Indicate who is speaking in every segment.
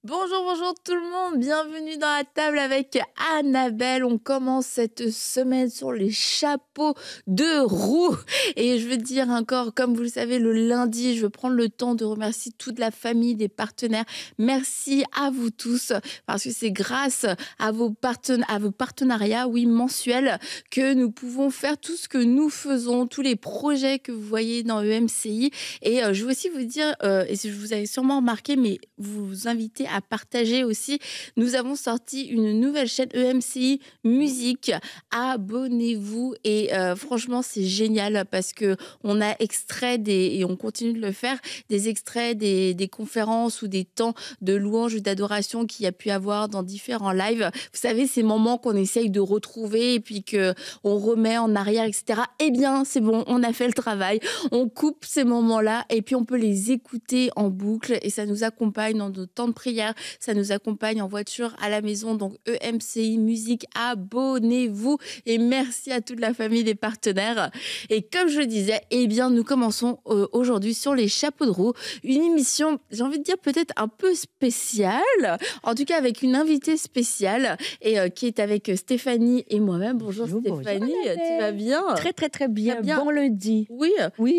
Speaker 1: Bonjour, bonjour tout le monde, bienvenue dans la table avec Annabelle. On commence cette semaine sur les chapeaux de roue. Et je veux dire encore, comme vous le savez, le lundi, je veux prendre le temps de remercier toute la famille, des partenaires. Merci à vous tous, parce que c'est grâce à vos partenariats, oui, mensuels, que nous pouvons faire tout ce que nous faisons, tous les projets que vous voyez dans EMCI. Et je veux aussi vous dire, et je vous avais sûrement remarqué, mais vous inviter à partager aussi. Nous avons sorti une nouvelle chaîne EMCI Musique. Abonnez-vous et franchement, c'est génial parce que on a extrait et on continue de le faire, des extraits des conférences ou des temps de louange ou d'adoration qu'il y a pu avoir dans différents lives. Vous savez, ces moments qu'on essaye de retrouver et puis qu'on remet en arrière, etc. Eh bien, c'est bon, on a fait le travail. On coupe ces moments-là et puis on peut les écouter en boucle et ça nous accompagne dans nos temps de prière, ça nous accompagne en voiture, à la maison. Donc EMCI Musique, abonnez-vous et merci à toute la famille des partenaires. Et comme je le disais, eh bien nous commençons aujourd'hui sur les chapeaux de roue, une émission, j'ai envie de dire peut-être un peu spéciale, en tout cas avec une invitée spéciale et qui est avec Stéphanie et moi-même. Bonjour Stéphanie,
Speaker 2: bonjour,
Speaker 1: tu vas bien?
Speaker 2: Très bien.
Speaker 1: Bien.
Speaker 2: Bon lundi.
Speaker 1: Oui,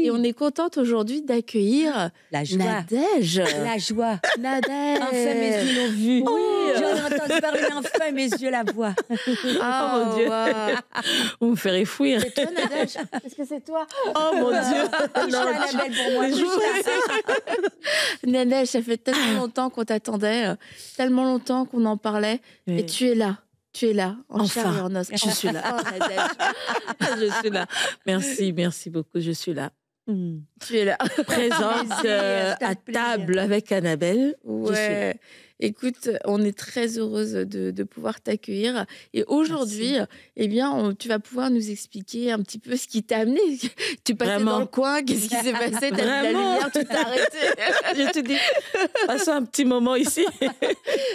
Speaker 1: et on est contente aujourd'hui d'accueilir
Speaker 2: La joie.
Speaker 1: Nadège.
Speaker 2: La joie.
Speaker 1: Nadège.
Speaker 2: Enfin, mes yeux l'ont vu.
Speaker 1: Oui.
Speaker 2: J'en ai entendu parler, mais enfin, mes yeux la voient.
Speaker 1: Ah,
Speaker 3: Oh mon Dieu.
Speaker 1: wow.
Speaker 3: Vous me ferez fuir.
Speaker 1: C'est toi Nadège? Est-ce que c'est toi?
Speaker 3: Oh mon Dieu.
Speaker 2: Touche
Speaker 3: Non,
Speaker 2: la Annabelle pour moi.
Speaker 3: mais
Speaker 1: Nadège, ça fait tellement longtemps qu'on t'attendait, tellement longtemps qu'on en parlait,
Speaker 3: Oui.
Speaker 1: et tu es là. Tu es là, en
Speaker 3: Enfin,
Speaker 1: chair et en os.
Speaker 3: je suis là.
Speaker 1: Enfin, Nadège,
Speaker 3: je suis là. Merci beaucoup, je suis là.
Speaker 1: tu es là.
Speaker 3: Présente
Speaker 2: c'est un
Speaker 3: à
Speaker 2: plaisir.
Speaker 3: table avec Annabelle. Je suis là.
Speaker 1: Ouais. Écoute, on est très heureuse de pouvoir t'accueillir. Et aujourd'hui, eh bien, tu vas pouvoir nous expliquer un petit peu ce qui t'a amené. Tu passais
Speaker 3: Vraiment.
Speaker 1: dans le coin, qu'est-ce qui s'est passé? T'as vu la
Speaker 3: Vraiment.
Speaker 1: lumière, tu t'es arrêté.
Speaker 3: Je te dis, passons un petit moment ici.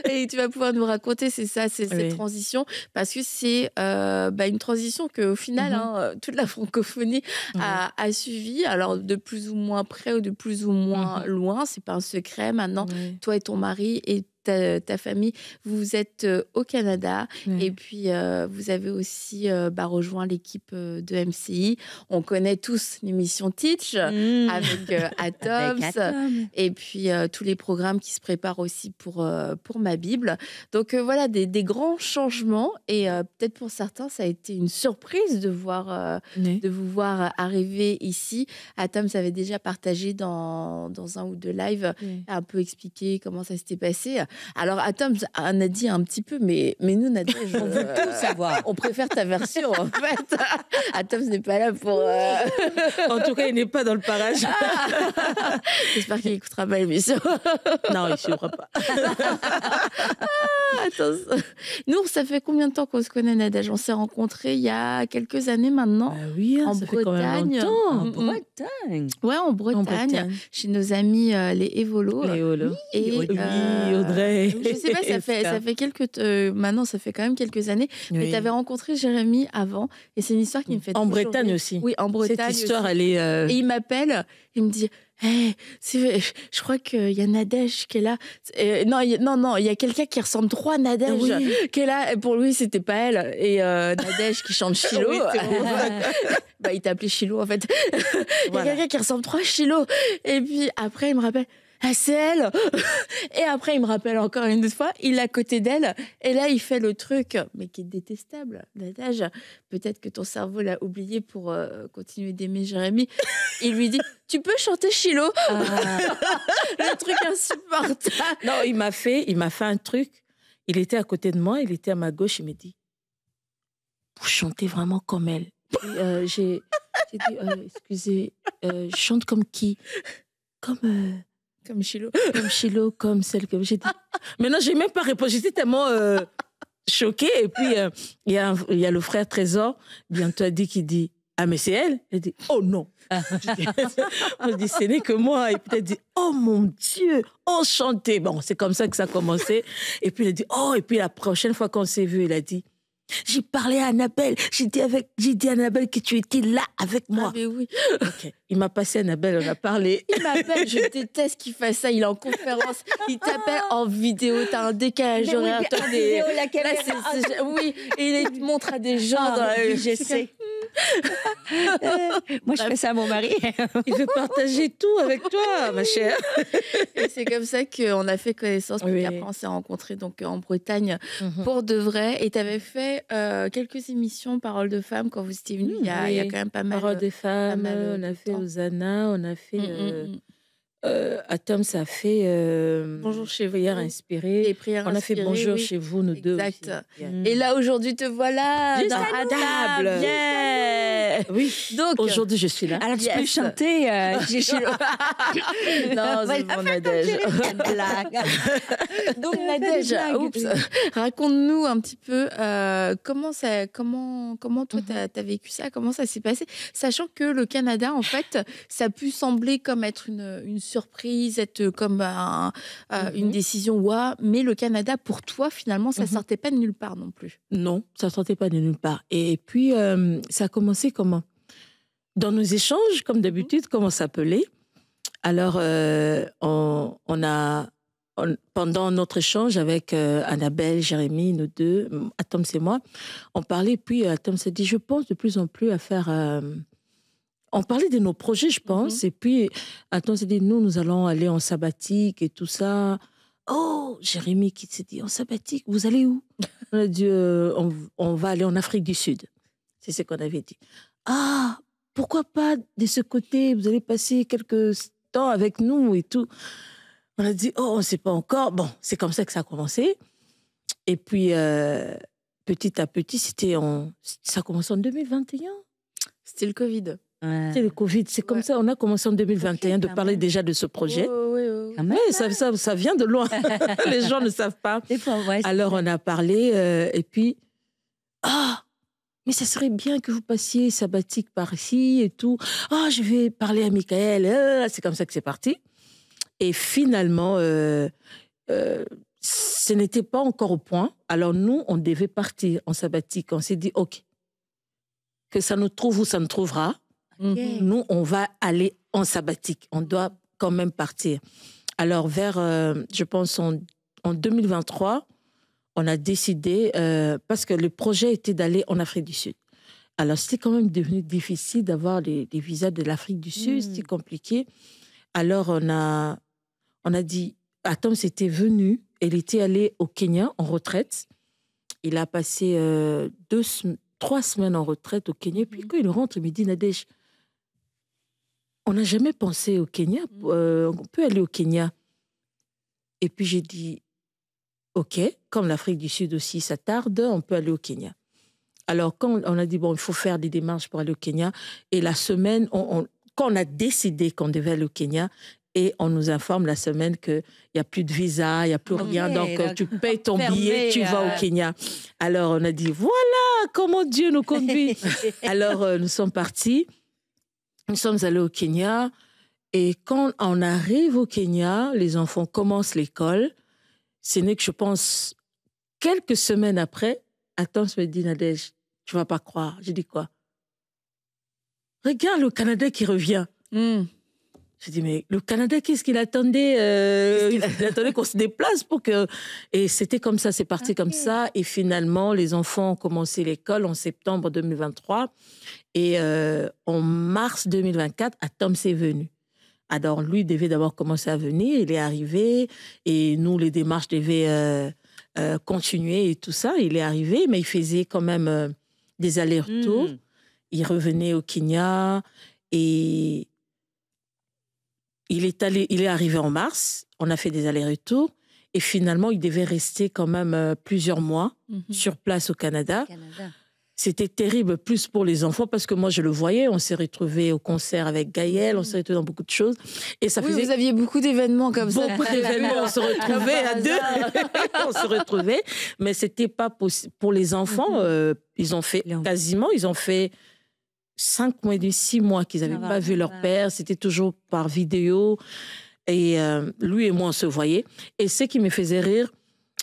Speaker 1: Et tu vas pouvoir nous raconter, c'est ça, c'est cette
Speaker 3: Oui.
Speaker 1: transition, parce que c'est une transition qu'au final, toute la francophonie a suivi, alors de plus ou moins près ou de plus ou moins loin, c'est pas un secret. Maintenant,
Speaker 3: Oui.
Speaker 1: toi et ton mari et ta famille, vous êtes au Canada
Speaker 3: Oui.
Speaker 1: et puis vous avez aussi rejoint l'équipe de MCI. On connaît tous l'émission Teach avec Atoms.
Speaker 2: Avec Atom.
Speaker 1: Et puis, tous les programmes qui se préparent aussi pour ma Bible. Donc, voilà, des grands changements. Et peut-être pour certains, ça a été une surprise de vous voir arriver ici. Atom avait déjà partagé dans un ou deux lives,
Speaker 3: Oui.
Speaker 1: un peu expliqué comment ça s'était passé. Alors, Atom en a dit un petit peu, mais nous, Nadège,
Speaker 2: On veut tout savoir.
Speaker 1: on préfère ta version, en fait. Atom n'est pas là pour...
Speaker 3: En tout cas, il n'est pas dans le parage.
Speaker 1: J'espère qu'il écoutera pas l'émission.
Speaker 3: Non, il ne suivra pas.
Speaker 1: Attends, nous, ça fait combien de temps qu'on se connaît, Nadège? On s'est rencontrés il y a quelques années maintenant.
Speaker 3: Bah oui,
Speaker 1: En
Speaker 3: ça fait quand même
Speaker 1: Bretagne.
Speaker 3: longtemps.
Speaker 2: En
Speaker 1: Mm, mm.
Speaker 2: Bretagne.
Speaker 1: Ouais, en Bretagne, chez nos amis les Évolos.
Speaker 3: Léo, là.
Speaker 1: Et,
Speaker 3: Oui, Audrey.
Speaker 1: Je sais pas, ça fait maintenant, ça fait quand même quelques années. Mais
Speaker 3: Oui.
Speaker 1: tu avais rencontré Jérémy avant, et c'est une histoire qui me fait
Speaker 3: En
Speaker 1: toujours
Speaker 3: Bretagne
Speaker 1: rire.
Speaker 3: aussi.
Speaker 1: Oui, en Bretagne.
Speaker 3: Cette histoire,
Speaker 1: aussi.
Speaker 3: elle est...
Speaker 1: Et il m'appelle, il me dit, hey, je crois qu'il y a Nadège qui est là. Non, il y a quelqu'un qui ressemble trop à Nadège
Speaker 3: Oui.
Speaker 1: qui est là. Et pour lui, c'était pas elle. Et Nadège qui chante Chilo.
Speaker 3: Oui, c'est bon.
Speaker 1: Il t'a appelé Chilo, en fait. Il y a
Speaker 3: Voilà.
Speaker 1: quelqu'un qui ressemble trop à Chilo. Et puis après, il me rappelle, ah, c'est elle. Et après, il me rappelle encore une autre fois, il est à côté d'elle. Et là, il fait le truc, mais qui est détestable. Nadège, peut-être que ton cerveau l'a oublié pour continuer d'aimer Jérémy. Il lui dit, tu peux chanter Chilo? Le truc insupportable.
Speaker 3: Non, il m'a fait un truc. Il était à côté de moi, il était à ma gauche, il m'a dit, vous chantez vraiment comme elle. Et, j'ai dit, excusez, je chante comme qui?
Speaker 1: Comme Chilo.
Speaker 3: Comme Chilo, comme celle que j'ai dit. Maintenant, j'ai même pas répondu, j'étais tellement choquée. Et puis, il y a le frère Trésor, bientôt qu'il dit, ah, mais c'est elle? Elle dit, oh non. On dit, ce n'est que moi. Et puis, elle dit, oh mon Dieu, enchanté. Bon, c'est comme ça que ça a commencé. Et puis, elle dit, oh, et puis la prochaine fois qu'on s'est vu, elle a dit, J'ai parlé à Annabelle. J'ai dit à Annabelle que tu étais là avec moi.
Speaker 1: Ah, mais oui.
Speaker 3: Ok. Il m'a passé Annabelle, on a parlé.
Speaker 1: Il m'appelle, je déteste qu'il fasse ça. Il est en conférence, il t'appelle en vidéo. T'as un décalage
Speaker 2: Mais oui,
Speaker 1: horaire.
Speaker 2: mais
Speaker 1: Toi,
Speaker 2: en
Speaker 1: t'es-
Speaker 2: vidéo, la
Speaker 1: Là,
Speaker 2: caméra.
Speaker 1: oui, et il te montre à des gens dans la
Speaker 2: Oui, je sais. Moi, je fais ça à mon mari.
Speaker 3: Il veut partager tout avec toi, ma chère.
Speaker 1: Et c'est comme ça qu'on a fait connaissance. Puis
Speaker 3: Oui.
Speaker 1: après, on s'est rencontrés donc, en Bretagne pour de vrai. Et tu avais fait quelques émissions Paroles de femmes quand vous étiez venus. Il y a quand même pas mal.
Speaker 3: Parole des femmes,
Speaker 1: mal
Speaker 3: on
Speaker 1: de
Speaker 3: a fait
Speaker 1: temps.
Speaker 3: Hosanna, on a fait... Atom, ça a fait...
Speaker 1: Bonjour chez vous.
Speaker 3: Prière inspirée.
Speaker 1: Et prières
Speaker 3: On a fait
Speaker 1: inspirées,
Speaker 3: Bonjour
Speaker 1: oui.
Speaker 3: chez vous, nous deux
Speaker 1: Exact.
Speaker 3: aussi.
Speaker 1: Et là, aujourd'hui, te voilà
Speaker 3: Juste
Speaker 1: dans
Speaker 3: à
Speaker 1: À
Speaker 3: table.
Speaker 1: table. Yeah.
Speaker 3: Oui,
Speaker 1: Donc,
Speaker 3: aujourd'hui, je suis là.
Speaker 2: Alors, tu
Speaker 1: Yes.
Speaker 2: peux chanter.
Speaker 1: non, c'est mon Nadège.
Speaker 2: blague.
Speaker 1: Donc,
Speaker 2: Elle a fait
Speaker 1: Nadège,
Speaker 2: des blagues.
Speaker 1: oups, raconte-nous un petit peu comment toi, t'as vécu ça, comment ça s'est passé, sachant que le Canada, en fait, ça a pu sembler comme être une surprise, être comme une décision, ouah, mais le Canada, pour toi, finalement, ça sortait pas de nulle part non plus.
Speaker 3: Non, ça ne sortait pas de nulle part. Et puis, ça a commencé comment? Dans nos échanges, comme d'habitude, comment s'appeler? Alors, pendant notre échange avec Annabelle, Jérémy, nous deux, Atom, c'est moi, on parlait, puis Atom s'est dit, je pense de plus en plus à faire... on parlait de nos projets, je pense, et puis Atom s'est dit, nous allons aller en sabbatique et tout ça. Oh, Jérémy qui s'est dit, en sabbatique, vous allez où? On a dit, on va aller en Afrique du Sud. C'est ce qu'on avait dit. Ah, pourquoi pas de ce côté? Vous allez passer quelques temps avec nous et tout. On a dit, oh, on ne sait pas encore. Bon, c'est comme ça que ça a commencé. Et puis, petit à petit, ça a commencé en 2021.
Speaker 1: C'était le Covid.
Speaker 3: C'est le Covid. C'est comme ça, on a commencé en 2021 de parler déjà de ce projet.
Speaker 1: Oui.
Speaker 2: Quand même.
Speaker 3: Mais ça vient de loin. Les gens ne savent pas.
Speaker 2: Des fois, ouais,
Speaker 3: Alors, on a parlé et puis, mais ça serait bien que vous passiez sabbatique par ici et tout. Ah, je vais parler à Michael. C'est comme ça que c'est parti. Et finalement, ce n'était pas encore au point. Alors, nous, on devait partir en sabbatique. On s'est dit, OK, que ça nous trouve ou ça nous trouvera. Nous, on va aller en sabbatique. On doit quand même partir. Alors, je pense, en 2023, on a décidé, parce que le projet était d'aller en Afrique du Sud. Alors, c'était quand même devenu difficile d'avoir des visas de l'Afrique du Sud, c'était compliqué. Alors, on a dit, Atom s'était venu, il était allé au Kenya en retraite. Il a passé 3 semaines en retraite au Kenya. Puis quand il rentre, il me dit, Nadège, on n'a jamais pensé au Kenya, on peut aller au Kenya. Et puis j'ai dit, OK, comme l'Afrique du Sud aussi, ça tarde, on peut aller au Kenya. Alors quand on a dit, bon, il faut faire des démarches pour aller au Kenya, et la semaine, quand on a décidé qu'on devait aller au Kenya, et on nous informe la semaine qu'il n'y a plus de visa, il n'y a plus rien, donc tu payes ton billet, tu vas au Kenya. Alors on a dit, voilà comment Dieu nous conduit. Alors nous sommes partis. Nous sommes allés au Kenya et quand on arrive au Kenya, les enfants commencent l'école. Ce n'est que, je pense, quelques semaines après, Atom me dit, Nadège, tu ne vas pas croire. J'ai dit quoi? Regarde le Canada qui revient. J'ai dit, mais le Canada, qu'est-ce qu'il attendait? Il attendait qu'on se déplace pour que... Et c'était comme ça, c'est parti comme ça. Et finalement, les enfants ont commencé l'école en septembre 2023. Et en mars 2024, Atom s'est venu. Alors, lui devait d'abord commencer à venir. Il est arrivé. Et nous, les démarches devaient continuer et tout ça. Il est arrivé, mais il faisait quand même des allers-retours. Il revenait au Kenya et... Il est arrivé en mars, on a fait des allers-retours et finalement, il devait rester quand même plusieurs mois sur place au Canada. C'était terrible, plus pour les enfants, parce que moi, je le voyais, on s'est retrouvés au concert avec Gaël, on s'est retrouvés dans beaucoup de choses. Et ça faisait...
Speaker 1: Vous aviez beaucoup d'événements comme ça.
Speaker 3: Beaucoup d'événements, on se retrouvait à deux. On se retrouvait, mais c'était pas possible. Pour les enfants, ils ont fait 5 mois et 6 mois qu'ils n'avaient pas vu leur père. C'était toujours par vidéo. Et lui et moi, on se voyait. Et ce qui me faisait rire,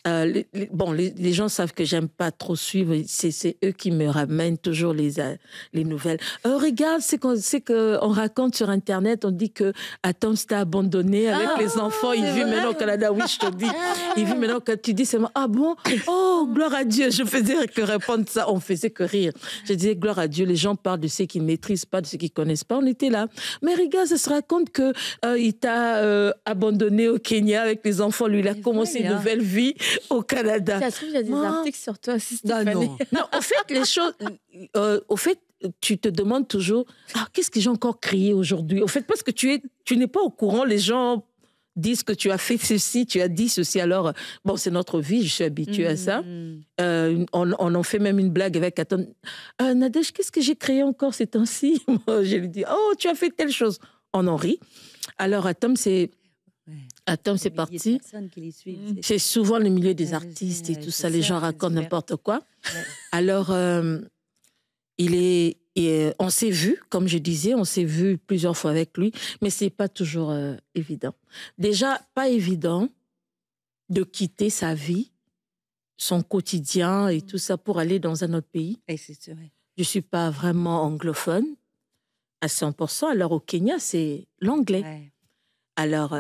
Speaker 3: les gens savent que j'aime pas trop suivre. C'est eux qui me ramènent toujours les nouvelles. Regarde, c'est qu'on raconte sur Internet, on dit que Atom s'était abandonné avec les enfants. Il vit maintenant au Canada. Oui, je te dis. Il vit maintenant quand tu dis seulement, ah bon? Oh, gloire à Dieu. Je faisais que répondre ça. On faisait que rire. Je disais, gloire à Dieu. Les gens parlent de ceux qui ne maîtrisent pas, de ceux qui ne connaissent pas. On était là. Mais regarde, ça se raconte que il t'a abandonné au Kenya avec les enfants. Lui, il a commencé une nouvelle vie au Canada.
Speaker 1: Ça se trouve, il y a des articles sur toi, si
Speaker 2: Non.
Speaker 3: Non, au fait, les choses... au fait, tu te demandes toujours, qu'est-ce que j'ai encore créé aujourd'hui? Au fait, parce que tu n'es pas au courant, les gens disent que tu as fait ceci, tu as dit ceci. Alors, bon, c'est notre vie, je suis habituée à ça. On en fait même une blague avec Atom. Nadège, qu'est-ce que j'ai créé encore ces temps-ci? Moi, je lui dis, oh, tu as fait telle chose. On en rit. Alors, Atom, c'est parti. C'est souvent le milieu des artistes et tout ça. Les gens racontent n'importe quoi.
Speaker 2: Ouais.
Speaker 3: Alors, on s'est vu, comme je disais, on s'est vu plusieurs fois avec lui, mais c'est pas toujours évident. Déjà, pas évident de quitter sa vie, son quotidien et tout ça pour aller dans un autre pays.
Speaker 2: Et c'est vrai.
Speaker 3: Je suis pas vraiment anglophone à 100%. Alors au Kenya, c'est l'anglais.
Speaker 2: Ouais.
Speaker 3: Alors,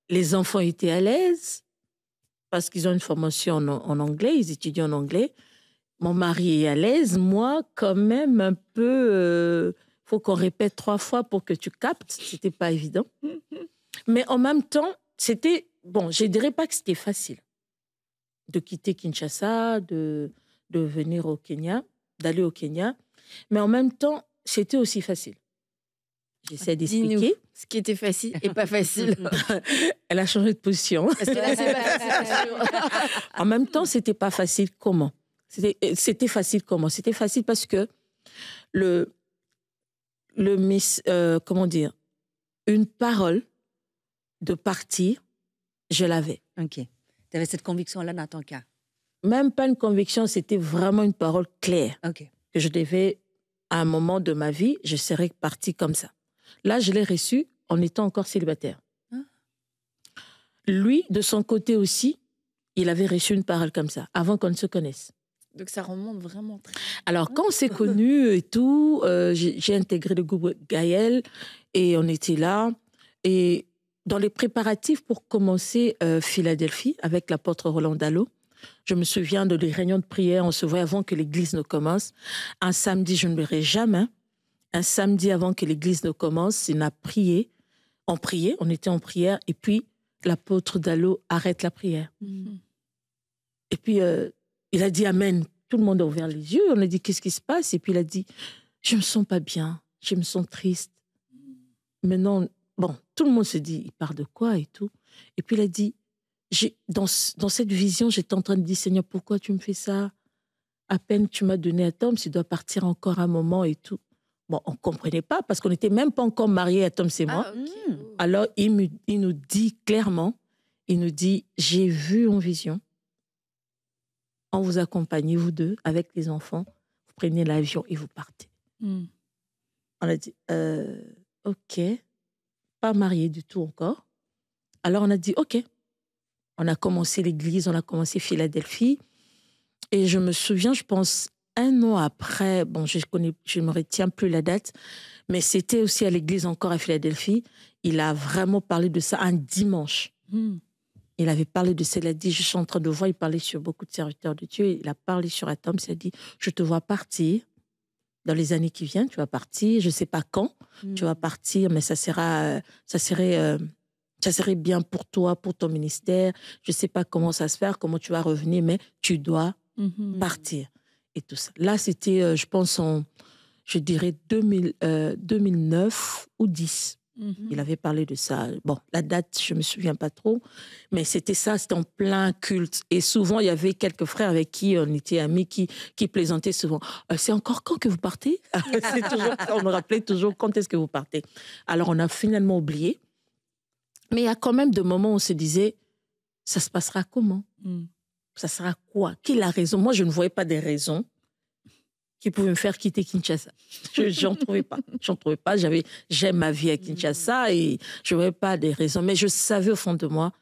Speaker 3: les enfants étaient à l'aise parce qu'ils ont une formation en anglais, ils étudient en anglais. Mon mari est à l'aise, moi, quand même, un peu... faut qu'on répète 3 fois pour que tu captes. C'était pas évident. Mais en même temps, c'était... Bon, je dirais pas que c'était facile de quitter Kinshasa, de venir au Kenya, d'aller au Kenya. Mais en même temps, c'était aussi facile. J'essaie
Speaker 1: Dis-nous
Speaker 3: d'expliquer.
Speaker 1: ce qui était facile et pas facile.
Speaker 3: Elle a changé de position.
Speaker 1: Parce que là, c'est pas facile.
Speaker 3: En même temps, c'était pas facile. Comment? C'était facile comment? C'était facile parce que comment dire, une parole de partir, je l'avais.
Speaker 2: OK. Tu avais cette conviction-là dans ton cas.
Speaker 3: Même pas une conviction, c'était vraiment une parole claire.
Speaker 2: OK.
Speaker 3: Que je devais, à un moment de ma vie, je serais partie comme ça. Là, je l'ai reçue en étant encore célibataire.
Speaker 2: Ah.
Speaker 3: Lui, de son côté aussi, il avait reçu une parole comme ça, avant qu'on ne se connaisse.
Speaker 1: Donc ça remonte vraiment très...
Speaker 3: Alors, quand on s'est connus et tout, j'ai intégré le groupe Gaël et on était là. Et dans les préparatifs pour commencer Philadelphie avec l'apôtre Roland Dallot, je me souviens de les réunions de prière, on se voit avant que l'église ne commence. Un samedi, je ne l'aurai jamais. Un samedi avant que l'église ne commence, on a prié. On priait, on était en prière. Et puis, l'apôtre Dallot arrête la prière. Et puis, il a dit Amen. Tout le monde a ouvert les yeux. On a dit qu'est-ce qui se passe? Et puis, il a dit je me sens pas bien. Je me sens triste. Maintenant, bon, tout le monde se dit il parle de quoi et tout. Et puis, il a dit dans cette vision, j'étais en train de dire Seigneur, pourquoi tu me fais ça? À peine tu m'as donné un Tom, tu dois partir encore un moment et tout. Bon, on ne comprenait pas parce qu'on n'était même pas encore mariés, Tom, c'est moi.
Speaker 1: Ah, ok.
Speaker 3: Alors, il nous dit clairement, il nous dit, j'ai vu en vision, on vous accompagne, vous deux, avec les enfants, vous prenez l'avion et vous partez. On a dit, ok, pas mariés du tout encore. Alors, on a dit, ok. On a commencé l'église, on a commencé Philadelphie. Et je me souviens, je pense, 1 an après, bon, je ne me retiens plus la date, mais c'était aussi à l'église encore à Philadelphie. Il a vraiment parlé de ça un dimanche. Il avait parlé de ça, il a dit, je suis en train de voir, il parlait sur beaucoup de serviteurs de Dieu, il a parlé sur Atom, il a dit, je te vois partir dans les années qui viennent, tu vas partir, je ne sais pas quand, tu vas partir, mais ça serait bien pour toi, pour ton ministère, je ne sais pas comment ça se fait, comment tu vas revenir, mais tu dois partir. Et tout ça. Là, c'était, je pense, je dirais 2009 ou 10. Il avait parlé de ça. Bon, la date, je ne me souviens pas trop, mais c'était ça, c'était en plein culte. Et souvent, il y avait quelques frères avec qui on était amis qui plaisantaient souvent. C'est encore quand que vous partez? C'est toujours, on me rappelait toujours quand est-ce que vous partez. Alors, on a finalement oublié. Mais il y a quand même des moments où on se disait, ça se passera comment? Ça sera quoi? Qui a raison? Moi, je ne voyais pas des raisons qui pouvaient me faire quitter Kinshasa. J'en trouvais pas. J'aime ma vie à Kinshasa et je ne voyais pas des raisons. Mais je savais au fond de moi,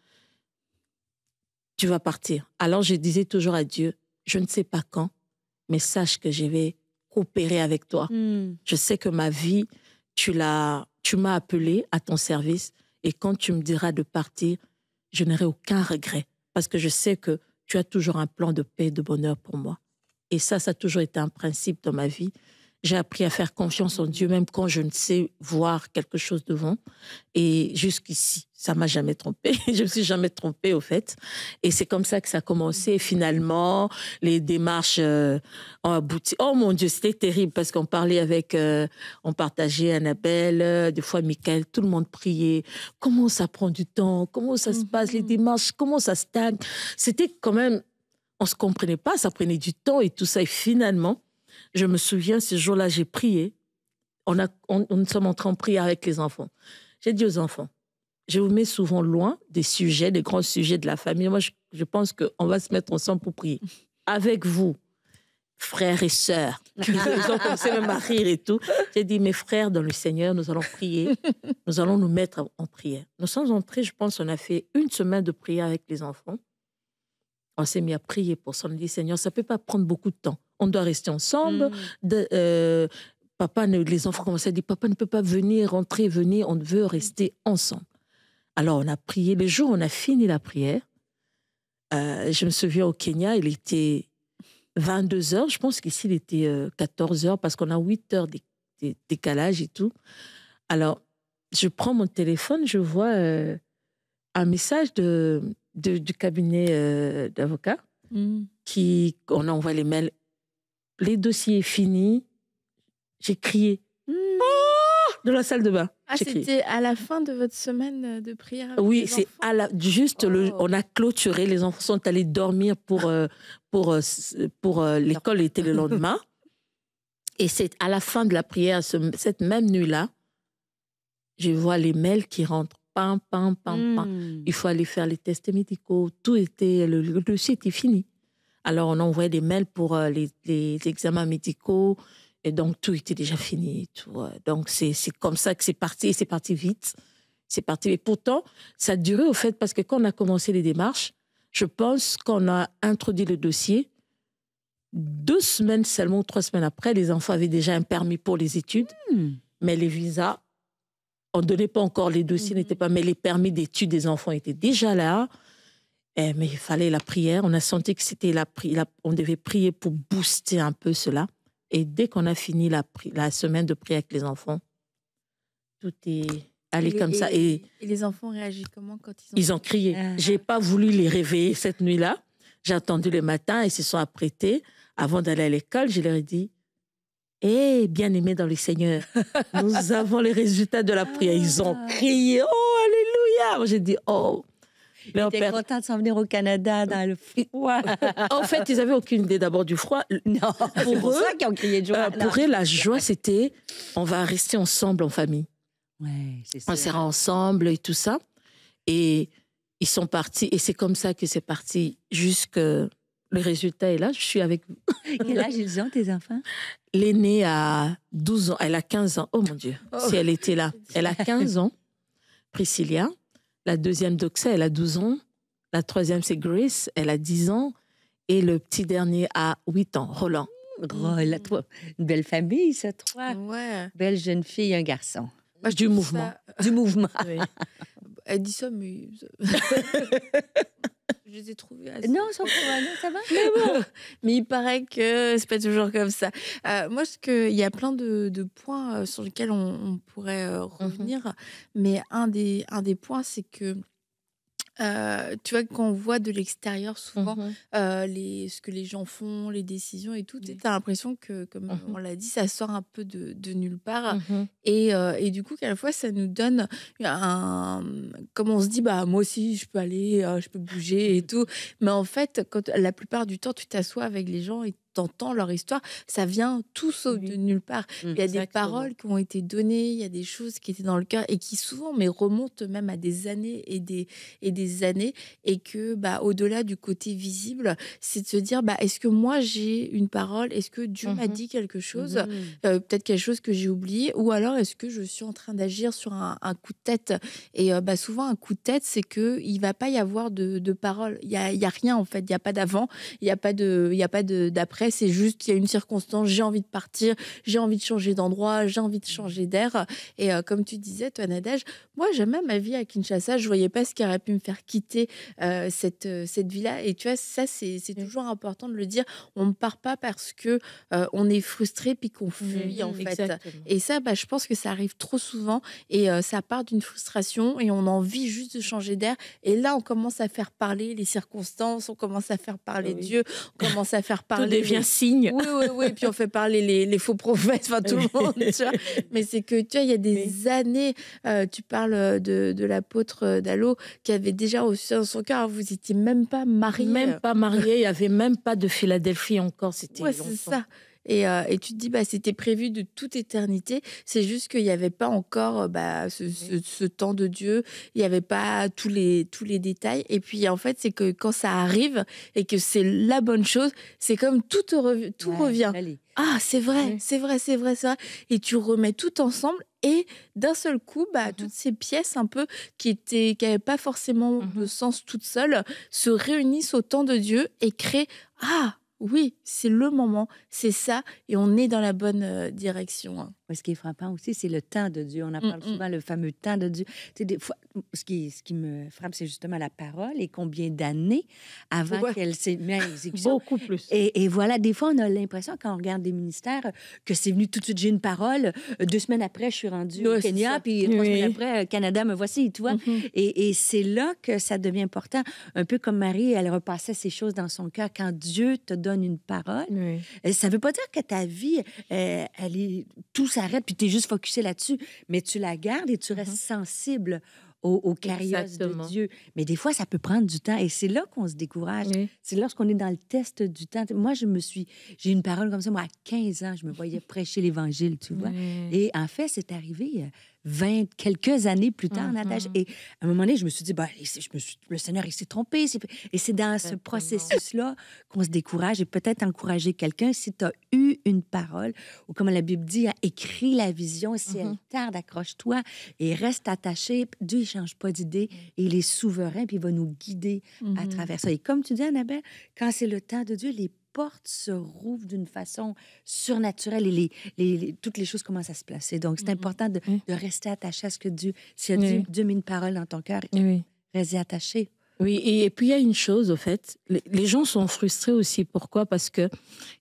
Speaker 3: tu vas partir. Alors, je disais toujours à Dieu, je ne sais pas quand, mais sache que je vais coopérer avec toi. Je sais que ma vie, tu m'as appelé à ton service et quand tu me diras de partir, je n'aurai aucun regret parce que je sais que tu as toujours un plan de paix et de bonheur pour moi. Et ça a toujours été un principe dans ma vie. J'ai appris à faire confiance en Dieu, même quand je ne sais voir quelque chose devant. Et jusqu'ici, ça m'a jamais trompée. Je me suis jamais trompée, au fait. Et c'est comme ça que ça a commencé. Et finalement, les démarches ont abouti. Oh mon Dieu, c'était terrible parce qu'on parlait avec, on partageait Annabelle, des fois Michael, tout le monde priait. Comment ça prend du temps? Comment ça se passe? Les démarches, comment ça stagne? C'était quand même, on se comprenait pas, ça prenait du temps et tout ça. Et finalement, je me souviens, ce jour-là, j'ai prié. Nous sommes entrés en prière avec les enfants. J'ai dit aux enfants, je vous mets souvent loin des sujets, des grands sujets de la famille. Moi, je pense qu'on va se mettre ensemble pour prier. Avec vous, frères et sœurs. Ils ont commencé même à rire et tout. J'ai dit, mes frères dans le Seigneur, nous allons prier. Nous allons nous mettre en prière. Nous sommes entrés, je pense, on a fait 1 semaine de prière avec les enfants. On s'est mis à prier pour ça. On a dit, Seigneur, ça ne peut pas prendre beaucoup de temps. On doit rester ensemble. Les enfants commençaient à dire, papa ne peut pas venir, rentrer, venir. On veut rester ensemble. Alors, on a prié. Le jour où on a fini la prière, je me souviens au Kenya, il était 22 heures. Je pense qu'ici, il était 14 heures parce qu'on a 8 heures de décalage et tout. Alors, je prends mon téléphone, je vois un message du cabinet d'avocats on envoie les mails. Les dossiers finis. J'ai crié. De la salle de bain.
Speaker 1: Ah, c'était à la fin de votre semaine de prière avec
Speaker 3: oui,
Speaker 1: les
Speaker 3: c'est
Speaker 1: enfants?
Speaker 3: on a clôturé. Les enfants sont allés dormir pour l'école était le lendemain. Et c'est à la fin de la prière, cette même nuit-là, je vois les mails qui rentrent. Pam, pam, pam, pam. Il faut aller faire les tests médicaux. Tout était, le dossier était fini. Alors, on envoyait des mails pour les examens médicaux. Et donc, tout était déjà fini. Tout. Donc, c'est comme ça que c'est parti. Et c'est parti vite. C'est parti. Et pourtant, ça a duré au fait parce que quand on a commencé les démarches, je pense qu'on a introduit le dossier. 2 semaines seulement, 3 semaines après, les enfants avaient déjà un permis pour les études. Mais les visas, on ne donnait pas encore, les dossiers n'étaient pas, mais les permis d'études des enfants étaient déjà là. Mais il fallait la prière. On a senti que c'était on devait prier pour booster un peu cela. Et dès qu'on a fini la semaine de prière avec les enfants, tout est allé comme ça. Et
Speaker 1: les enfants réagissent comment quand
Speaker 3: ils ont crié. J'ai pas voulu les réveiller cette nuit-là. J'ai attendu le matin, ils se sont apprêtés. Avant d'aller à l'école, je leur ai dit, bien-aimés dans le Seigneur, nous avons les résultats de la prière. Ils ont crié, oh, alléluia. Moi, j'ai dit, oh.
Speaker 2: Ils étaient contents de s'en venir au Canada dans le froid.
Speaker 3: En fait, ils n'avaient aucune idée d'abord du froid.
Speaker 2: Non, c'est pour ça qu'ils ont crié de joie.
Speaker 3: Pour eux, la joie, c'était, on va rester ensemble en famille.
Speaker 2: Ouais, c'est ça.
Speaker 3: On sera ensemble et tout ça. Et ils sont partis. Et c'est comme ça que c'est parti jusque... Le résultat est là, je suis avec vous.
Speaker 2: Quel âge ils ont, tes enfants?
Speaker 3: L'aînée a 12 ans, elle a 15 ans. Oh mon Dieu, si elle était là. Elle a 15 ans, Priscilla. La deuxième, Doxa, elle a 12 ans. La troisième, c'est Grace, elle a 10 ans. Et le petit dernier a 8 ans, Roland.
Speaker 2: Une belle famille, ça, 3.
Speaker 1: Ouais.
Speaker 2: Belle jeune fille, un garçon.
Speaker 1: Moi,
Speaker 3: Du mouvement.
Speaker 2: Du mouvement.
Speaker 3: Oui.
Speaker 1: Elle dit ça, mais... Je les ai trouvés assez...
Speaker 2: Non, ça va.
Speaker 1: Mais bon, mais il paraît que c'est pas toujours comme ça. Moi, il y a plein de points sur lesquels on pourrait revenir, mais un des points, c'est que tu vois, quand on voit de l'extérieur, souvent, ce que les gens font, les décisions et tout, tu as l'impression que, comme on l'a dit, ça sort un peu de nulle part. Et du coup, quelquefois, ça nous donne comme on se dit, bah, moi aussi, je peux aller, je peux bouger et tout. Mais en fait, la plupart du temps, tu t'assois avec les gens et t'entends leur histoire, ça vient tout sauf de nulle part. Il y a des
Speaker 3: Exactement.
Speaker 1: paroles qui ont été données, il y a des choses qui étaient dans le cœur et qui souvent mais remontent même à des années et des années et que au-delà du côté visible, c'est de se dire est-ce que moi j'ai une parole, est-ce que Dieu m'a dit quelque chose, peut-être quelque chose que j'ai oublié, ou alors est-ce que je suis en train d'agir sur un coup de tête. Et souvent un coup de tête, c'est que il va pas y avoir de parole, il y a rien en fait, il y a pas d'avant, il y a pas d'après, c'est juste il y a une circonstance, j'ai envie de partir, j'ai envie de changer d'endroit, j'ai envie de changer d'air. Et comme tu disais toi Nadège, moi jamais ma vie à Kinshasa, je voyais pas ce qui aurait pu me faire quitter cette vie-là. Et tu vois, ça c'est toujours important de le dire, on ne part pas parce que on est frustré puis qu'on fuit en fait.
Speaker 3: Exactement.
Speaker 1: Et ça, je pense que ça arrive trop souvent et ça part d'une frustration et on a envie juste de changer d'air. Et là, on commence à faire parler les circonstances, on commence à faire parler Dieu, on commence à faire
Speaker 3: Tout
Speaker 1: parler...
Speaker 3: devient signe.
Speaker 1: Oui, puis on fait parler les faux prophètes, enfin tout le monde, tu vois. Mais c'est que, tu vois, il y a des années, tu parles de l'apôtre Dallo qui avait déjà reçu dans son cœur, vous n'étiez même pas mariés.
Speaker 3: Même pas marié, il n'y avait même pas de Philadelphie encore, c'était
Speaker 1: Ouais,
Speaker 3: longtemps.
Speaker 1: c'est ça. Et tu te dis, c'était prévu de toute éternité. C'est juste qu'il n'y avait pas encore ce temps de Dieu. Il n'y avait pas tous les détails. Et puis, en fait, c'est que quand ça arrive et que c'est la bonne chose, c'est comme tout revient.
Speaker 2: Allez.
Speaker 1: Ah, c'est vrai, c'est vrai. Et tu remets tout ensemble. Et d'un seul coup, toutes ces pièces un peu qui n'avaient pas forcément de sens toutes seules se réunissent au temps de Dieu et créent... Ah, oui, c'est le moment, c'est ça, et on est dans la bonne direction. Hein.
Speaker 2: Ce qui est frappant aussi, c'est le temps de Dieu. On en parle souvent, le fameux temps de Dieu. Tu sais, des fois, ce qui me frappe, c'est justement la parole et combien d'années avant qu'elle s'est mise à exécution.
Speaker 3: Beaucoup plus.
Speaker 2: Et voilà, des fois, on a l'impression, quand on regarde des ministères, que c'est venu tout de suite, j'ai une parole. 2 semaines après, je suis rendue au Kenya, puis 3 semaines après, Canada, me voici, tu vois. Et c'est là que ça devient important. Un peu comme Marie, elle repassait ces choses dans son cœur. Quand Dieu te donne une parole, ça ne veut pas dire que ta vie, elle est... tout s'arrête, puis tu es juste focusé là-dessus, mais tu la gardes et tu restes sensible au carrière de Dieu. Mais des fois, ça peut prendre du temps et c'est là qu'on se décourage. C'est lorsqu'on est dans le test du temps. Moi, j'ai une parole comme ça. Moi, à 15 ans, je me voyais prêcher l'Évangile, tu vois. Et en fait, c'est arrivé 20 quelques années plus tard, Nadège. Et à un moment donné, je me suis dit, le Seigneur, il s'est trompé. Et c'est dans ce processus-là qu'on se décourage et peut-être encourager quelqu'un si tu as eu une parole ou comme la Bible dit, écris la vision. Si elle tarde, accroche-toi et reste attaché. Dieu, il ne change pas d'idée et il est souverain puis il va nous guider à travers ça. Et comme tu dis, Annabelle, quand c'est le temps de Dieu, les portes se rouvrent d'une façon surnaturelle et toutes les choses commencent à se placer. Donc, c'est important de rester attaché à ce que Dieu... Si Dieu met une parole dans ton cœur, rester attaché.
Speaker 3: Oui, et puis il y a une chose, au fait, les gens sont frustrés aussi. Pourquoi? Parce que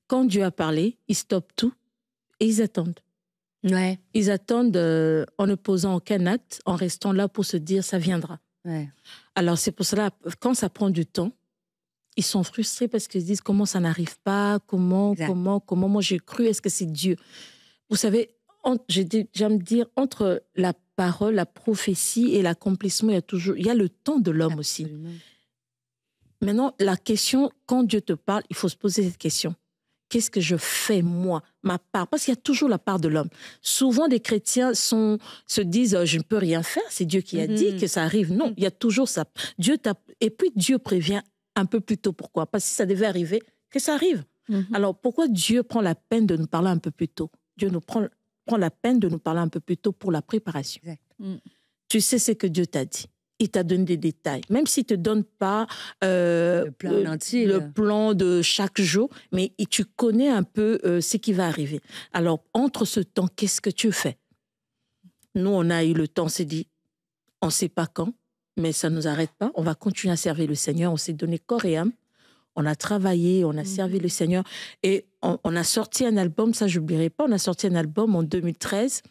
Speaker 3: quand Dieu a parlé, ils stoppent tout et ils attendent.
Speaker 2: Ouais.
Speaker 3: Ils attendent en ne posant aucun acte, en restant là pour se dire ça viendra.
Speaker 2: Ouais.
Speaker 3: Alors c'est pour cela, quand ça prend du temps, ils sont frustrés parce qu'ils se disent comment ça n'arrive pas, comment moi j'ai cru, est-ce que c'est Dieu? Vous savez, j'aime dire, entre la parole, la prophétie et l'accomplissement, il y a le temps de l'homme aussi. Maintenant, la question, quand Dieu te parle, il faut se poser cette question. Qu'est-ce que je fais, moi, ma part? Parce qu'il y a toujours la part de l'homme. Souvent, les chrétiens se disent je ne peux rien faire, c'est Dieu qui a dit que ça arrive. Non, il y a toujours ça. Et puis, Dieu prévient un peu plus tôt. Pourquoi? Parce que si ça devait arriver, que ça arrive. Alors, pourquoi Dieu prend la peine de nous parler un peu plus tôt? Dieu nous prend la peine de nous parler un peu plus tôt pour la préparation. Tu sais ce que Dieu t'a dit. Il t'a donné des détails. Même s'il ne te donne pas
Speaker 2: le plan entier,
Speaker 3: le plan de chaque jour, mais tu connais un peu ce qui va arriver. Alors, entre ce temps, qu'est-ce que tu fais? Nous, on a eu le temps, on s'est dit, on ne sait pas quand, mais ça ne nous arrête pas. On va continuer à servir le Seigneur. On s'est donné corps et âme. On a travaillé, on a servi le Seigneur. Et on a sorti un album, ça, je n'oublierai pas. On a sorti un album en 2013.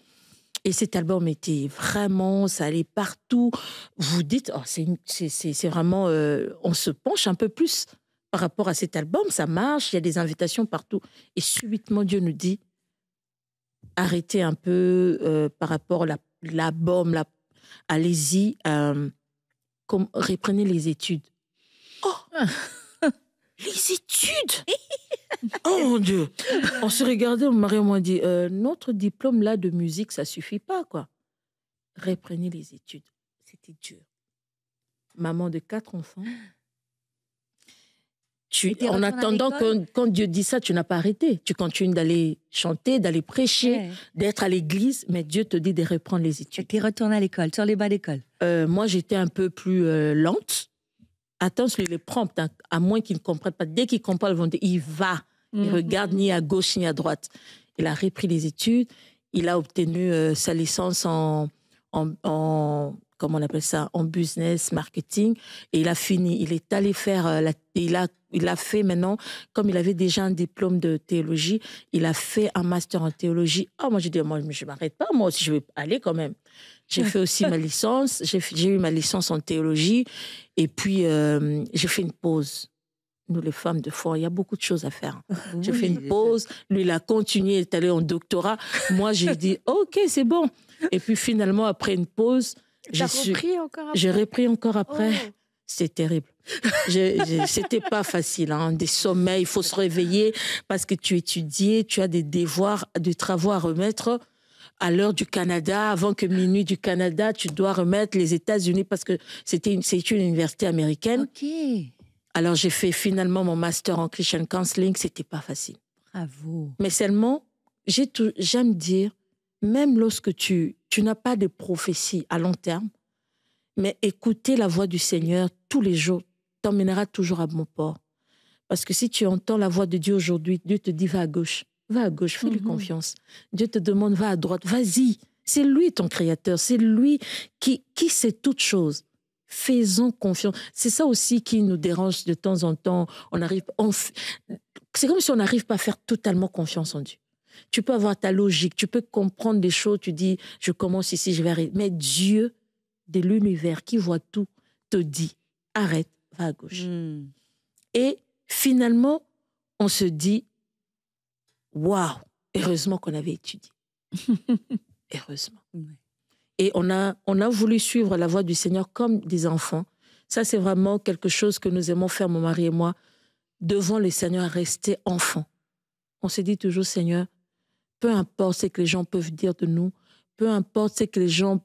Speaker 3: Et cet album était vraiment, ça allait partout. Vous dites, c'est vraiment, on se penche un peu plus par rapport à cet album. Ça marche, il y a des invitations partout. Et subitement, Dieu nous dit, arrêtez un peu par rapport à l'album, allez-y, reprenez les études. Oh, les études! Oh mon Dieu. On se regardait, mon mari m'a dit, notre diplôme là de musique, ça suffit pas, quoi. Reprenez les études. C'était dur. Maman de 4 enfants. En attendant, quand Dieu dit ça, tu n'as pas arrêté. Tu continues d'aller chanter, d'aller prêcher, d'être à l'église, mais Dieu te dit de reprendre les études.
Speaker 2: Tu es retourné à l'école, sur les bancs d'école.
Speaker 3: Moi, j'étais un peu plus lente. Attention, il est prompt, hein, à moins qu'il ne comprenne pas. Dès qu'il comprend, ils vont dire, il va. Il ne regarde ni à gauche ni à droite. Il a repris les études. Il a obtenu sa licence en comment on appelle ça, en business, marketing. Et il a fini. Il est allé faire, il a fait maintenant, comme il avait déjà un diplôme de théologie, il a fait un master en théologie. Oh, moi, j'ai dit, moi, je ne m'arrête pas. Moi aussi, je vais aller quand même. J'ai fait aussi ma licence. J'ai eu ma licence en théologie. Et puis, j'ai fait une pause. Nous, les femmes de foi, il y a beaucoup de choses à faire. Oui, j'ai fait une pause. Lui, il a continué, il est allé en doctorat. Moi, j'ai dit, OK, c'est bon. Et puis, finalement, après une pause, j'ai repris encore après. Oh. C'était terrible. C'était pas facile. Hein. Des sommeils, il faut se réveiller parce que tu étudies, tu as des devoirs, des travaux à remettre. À l'heure du Canada, avant que minuit du Canada, tu dois remettre les États-Unis parce que c'est une université américaine.
Speaker 2: OK.
Speaker 3: Alors, j'ai fait finalement mon master en Christian Counseling. C'était pas facile.
Speaker 2: Bravo.
Speaker 3: Mais seulement, j'aime dire, même lorsque tu n'as pas de prophétie à long terme, mais écouter la voix du Seigneur tous les jours t'emmènera toujours à bon port. Parce que si tu entends la voix de Dieu aujourd'hui, Dieu te dit va à gauche, fais-lui confiance. Dieu te demande va à droite, vas-y. C'est lui ton créateur, c'est lui qui sait toutes choses. Faisons confiance. C'est ça aussi qui nous dérange de temps en temps. C'est comme si on n'arrive pas à faire totalement confiance en Dieu. Tu peux avoir ta logique, tu peux comprendre des choses, tu dis, je commence ici, je vais arrêter. Mais Dieu de l'univers qui voit tout te dit, arrête, va à gauche. Et finalement, on se dit, waouh, heureusement qu'on avait étudié. Heureusement. Et on a voulu suivre la voie du Seigneur comme des enfants. Ça, c'est vraiment quelque chose que nous aimons faire, mon mari et moi, devant le Seigneur, rester enfants. On se dit toujours, Seigneur, peu importe ce que les gens peuvent dire de nous, peu importe ce que les gens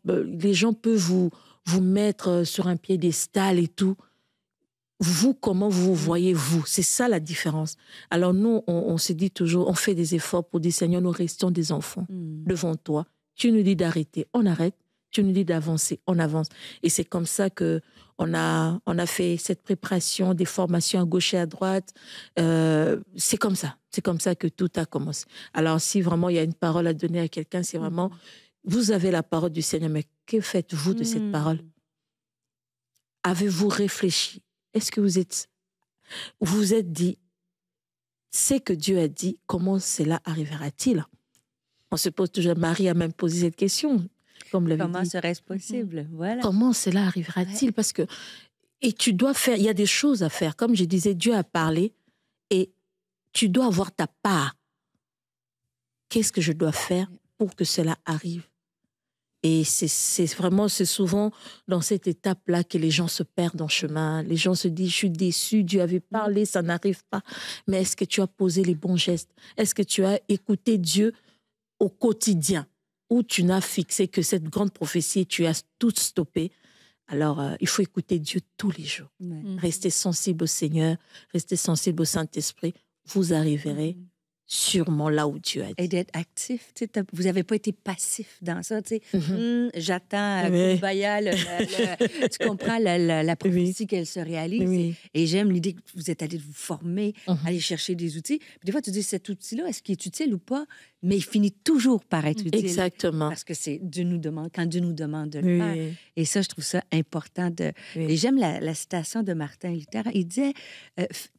Speaker 3: peuvent vous mettre sur un piédestal et tout. Vous, comment vous voyez, vous? C'est ça la différence. Alors nous, on se dit toujours, on fait des efforts pour dire, Seigneur, nous restons des enfants devant toi. Tu nous dis d'arrêter, on arrête. Tu nous dis d'avancer, on avance. Et c'est comme ça qu'on a fait cette préparation, des formations à gauche et à droite. C'est comme ça que tout a commencé. Alors si vraiment il y a une parole à donner à quelqu'un, c'est vraiment, vous avez la parole du Seigneur, mais que faites-vous de cette parole? Avez-vous réfléchi? Est-ce que vous êtes dit, ce que Dieu a dit, comment cela arrivera-t-il? On se pose toujours, Marie a même posé cette question.
Speaker 2: Comment serait-ce possible? Voilà.
Speaker 3: Comment cela arrivera-t-il? Parce que, et tu dois faire, il y a des choses à faire. Comme je disais, Dieu a parlé et tu dois avoir ta part. Qu'est-ce que je dois faire pour que cela arrive? Et c'est souvent dans cette étape-là que les gens se perdent en chemin. Les gens se disent, je suis déçu, Dieu avait parlé, ça n'arrive pas. Mais est-ce que tu as posé les bons gestes? Est-ce que tu as écouté Dieu au quotidien? Où tu n'as fixé que cette grande prophétie, tu as tout stoppé. Alors, il faut écouter Dieu tous les jours. Restez sensible au Seigneur, restez sensible au Saint-Esprit. Vous arriverez sûrement là où Dieu a dit.
Speaker 2: Et d'être actif. Vous n'avez pas été passif dans ça. J'attends tu comprends la prophétie qu'elle se réalise. Oui. Et j'aime l'idée que vous êtes allé vous former, aller chercher des outils. Puis des fois, tu dis, cet outil-là, est-ce qu'il est utile ou pas? Mais il finit toujours par être utile.
Speaker 3: Exactement.
Speaker 2: Parce que Dieu nous demande, quand Dieu nous demande de le faire. Et ça, je trouve ça important. Et j'aime la citation de Martin Luther. Il disait,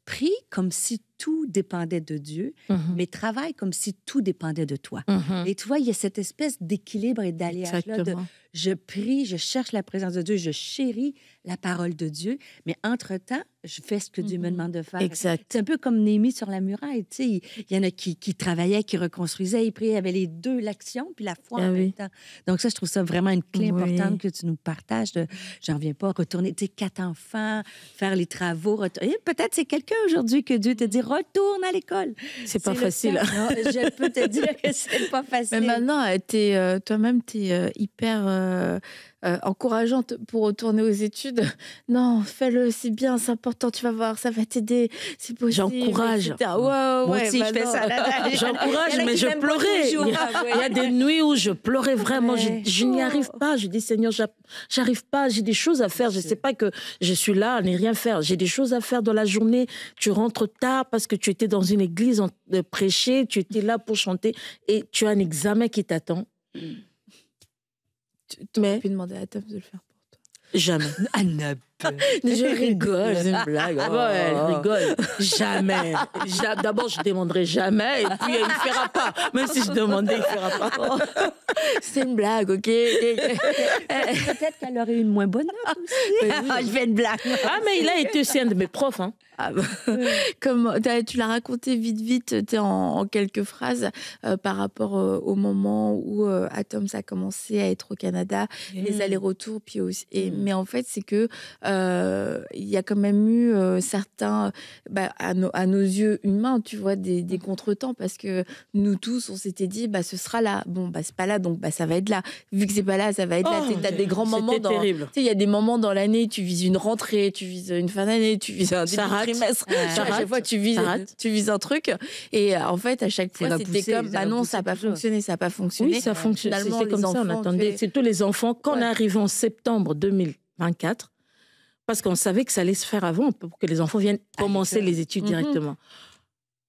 Speaker 2: prie comme si tout dépendait de Dieu, mais travaille comme si tout dépendait de toi. Et tu vois, il y a cette espèce d'équilibre et d'alliage-là de je prie, je cherche la présence de Dieu, je chéris la parole de Dieu, mais entre-temps, je fais ce que Dieu me demande de faire.
Speaker 3: Exact.
Speaker 2: C'est un peu comme Néhémie sur la muraille, tu sais. Il y en a qui travaillaient, qui reconstruisaient, ils priaient, il y avait les deux, l'action puis la foi en même temps. Donc ça, je trouve ça vraiment une clé importante que tu nous partages. J'en reviens pas, retourner, tu sais, 4 enfants, faire les travaux. Et peut-être c'est quelqu'un aujourd'hui que Dieu te dit, retourne à l'école.
Speaker 3: C'est pas facile.
Speaker 2: Non, je peux te dire que c'est pas facile.
Speaker 1: Mais maintenant, toi-même, tu es hyper encourageante pour retourner aux études. Non, fais-le, c'est bien, c'est important, tu vas voir, ça va t'aider, c'est possible.
Speaker 3: J'encourage.
Speaker 2: Moi aussi, je fais ça.
Speaker 3: J'encourage, mais je pleurais. Il y a des nuits où je pleurais vraiment. Je n'y arrive pas. Je dis, Seigneur, j'arrive pas. J'ai des choses à faire. Je ne sais pas que je suis là à ne rien faire. J'ai des choses à faire dans la journée. Tu rentres tard parce que tu étais dans une église de prêcher. Tu étais là pour chanter et tu as un examen qui t'attend.
Speaker 1: Tu peux demander à Tom de le faire pour toi.
Speaker 3: Jamais.
Speaker 2: Annabelle.
Speaker 3: Je rigole, c'est une blague. Elle rigole. Jamais. D'abord, je ne demanderai jamais et puis il ne fera pas. Même si je demandais, il ne fera pas.
Speaker 1: C'est une blague, OK?
Speaker 2: Peut-être qu'elle aurait une moins bonne note aussi. Je fais une blague.
Speaker 3: Ah, mais il a été aussi un de mes profs. Hein.
Speaker 1: Ah bah, comme tu l'as raconté vite, en quelques phrases par rapport au moment où Atoms a commencé à être au Canada, les allers-retours, puis aussi. Mais en fait, c'est que il y a quand même eu certains, à nos yeux humains, tu vois, des contretemps, parce que nous tous, on s'était dit, ce sera là. Bon, c'est pas là, donc ça va être là. Vu que c'est pas là, ça va être là. T'as des grands moments.
Speaker 3: C'était terrible.
Speaker 1: Il y a des moments dans l'année, tu vises une rentrée, tu vises une fin d'année, tu vises un début de trimestre. À chaque fois, tu vises un truc. Et en fait, à chaque fois, c'était comme, non, ça n'a pas fonctionné, ça n'a pas fonctionné.
Speaker 3: Oui, ça fonctionne. C'est comme ça, on attendait. C'est tous les enfants. Quand on est arrivé en septembre 2024, parce qu'on savait que ça allait se faire avant pour que les enfants viennent commencer les études directement.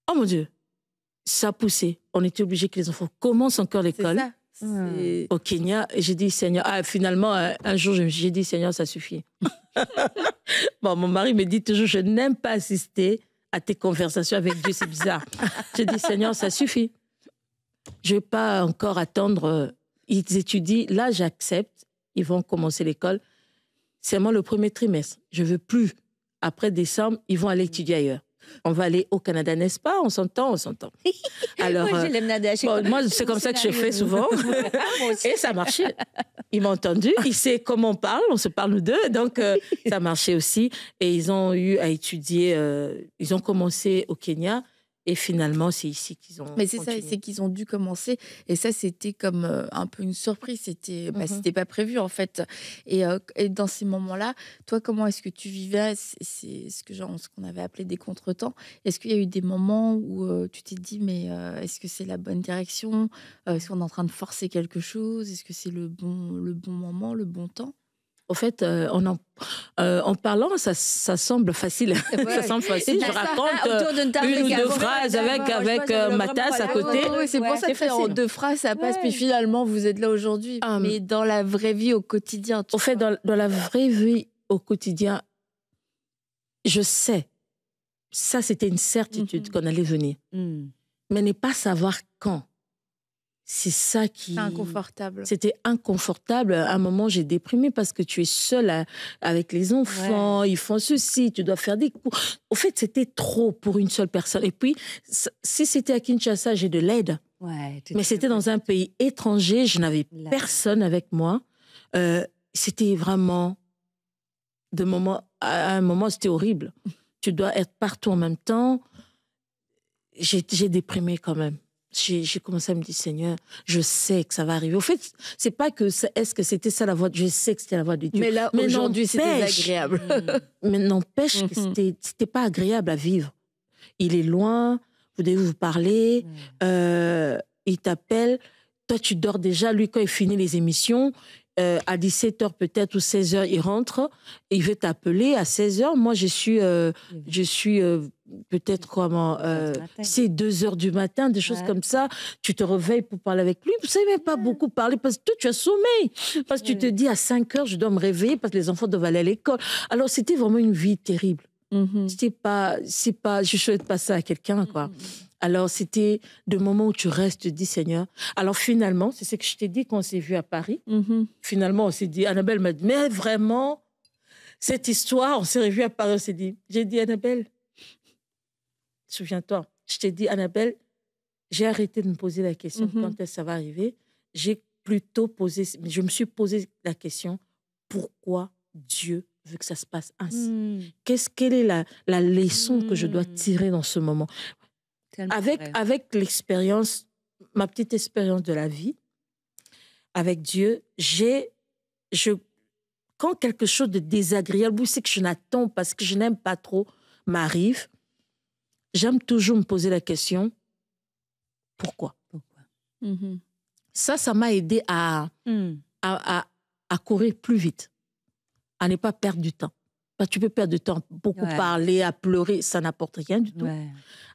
Speaker 3: Oh mon Dieu, ça a poussé. On était obligé que les enfants commencent encore l'école. Au Kenya, et j'ai dit, Seigneur, finalement, un jour, j'ai dit, Seigneur, ça suffit. Bon, mon mari me dit toujours, je n'aime pas assister à tes conversations avec Dieu, c'est bizarre. J'ai dit, Seigneur, ça suffit. Je ne vais pas encore attendre. Ils étudient, là, j'accepte, ils vont commencer l'école. C'est moi le premier trimestre. Je ne veux plus. Après décembre, ils vont aller étudier ailleurs. On va aller au Canada, n'est-ce pas? On s'entend. Alors, moi, c'est comme ça que je fais souvent. Et ça marchait. Il m'a entendu. Il sait comment on parle. On se parle nous deux. Donc, ça marchait aussi. Et ils ont eu à étudier. Ils ont commencé au Kenya. Et finalement, c'est ici qu'ils ont
Speaker 1: Mais c'est
Speaker 3: continué.
Speaker 1: ça, c'est qu'ils ont dû commencer. Et ça, c'était comme un peu une surprise. C'était c'était pas prévu, en fait. Et dans ces moments-là, toi, comment est-ce que tu vivais ce qu'on avait appelé des contretemps? Est-ce qu'il y a eu des moments où tu t'es dit, mais est-ce que c'est la bonne direction? Est-ce qu'on est en train de forcer quelque chose? Est-ce que c'est le bon moment, le bon temps?
Speaker 3: Au fait, en parlant, ça semble facile. Ça semble facile. Je raconte une ou deux phrases avec ma tasse à côté.
Speaker 1: C'est pour ça que en 2 phrases, ça passe. Puis finalement, vous êtes là aujourd'hui. Mais dans la vraie vie, au quotidien.
Speaker 3: Au fait, dans la vraie vie, au quotidien, je sais. Ça, c'était une certitude qu'on allait venir. Mais ne pas savoir quand. C'est ça qui...
Speaker 1: C'est inconfortable.
Speaker 3: C'était inconfortable. À un moment, j'ai déprimé parce que tu es seule avec les enfants. Ils font ceci, tu dois faire des cours. Au fait, c'était trop pour une seule personne. Et puis, si c'était à Kinshasa, j'ai de l'aide. Mais c'était dans un pays étranger. Je n'avais personne avec moi. C'était vraiment... À un moment, c'était horrible. Tu dois être partout en même temps. J'ai déprimé quand même. J'ai commencé à me dire, Seigneur, je sais que ça va arriver. Au fait, c'est pas que est-ce que c'était ça la voix, je sais que c'était la voix de Dieu.
Speaker 1: Mais là, aujourd'hui, c'est désagréable.
Speaker 3: Mais n'empêche que c'était pas agréable à vivre. Il est loin, vous devez vous parler, il t'appelle, toi tu dors déjà, lui quand il finit les émissions, à 17h peut-être ou 16h, il rentre, et il veut t'appeler à 16h. Moi, je suis peut-être c'est 2h du matin, des choses comme ça. Tu te réveilles pour parler avec lui. Vous ne savez même pas beaucoup parler parce que toi, tu as sommeil. Parce que tu te dis à 5h, je dois me réveiller parce que les enfants doivent aller à l'école. Alors, c'était vraiment une vie terrible. Je ne souhaite pas ça à quelqu'un, quoi. Alors, c'était le moment où tu restes, tu te dis, Seigneur. Alors, finalement, c'est ce que je t'ai dit quand on s'est vu à Paris. Finalement, on s'est dit, Annabelle m'a dit, mais vraiment, cette histoire, on s'est revus à Paris, on s'est dit, j'ai dit, Annabelle, souviens-toi, je t'ai dit, Annabelle, j'ai arrêté de me poser la question quand est-ce que ça va arriver. Je me suis posé la question, pourquoi Dieu veut que ça se passe ainsi? Quelle est la leçon que je dois tirer dans ce moment? Avec l'expérience, ma petite expérience de la vie, avec Dieu, quand quelque chose de désagréable, ou c'est que je n'attends parce que je n'aime pas trop, m'arrive, j'aime toujours me poser la question, pourquoi? Ça m'a aidé à courir plus vite, à ne pas perdre du temps. Parce que tu peux perdre du temps, beaucoup parler, à pleurer, ça n'apporte rien du tout. Ouais.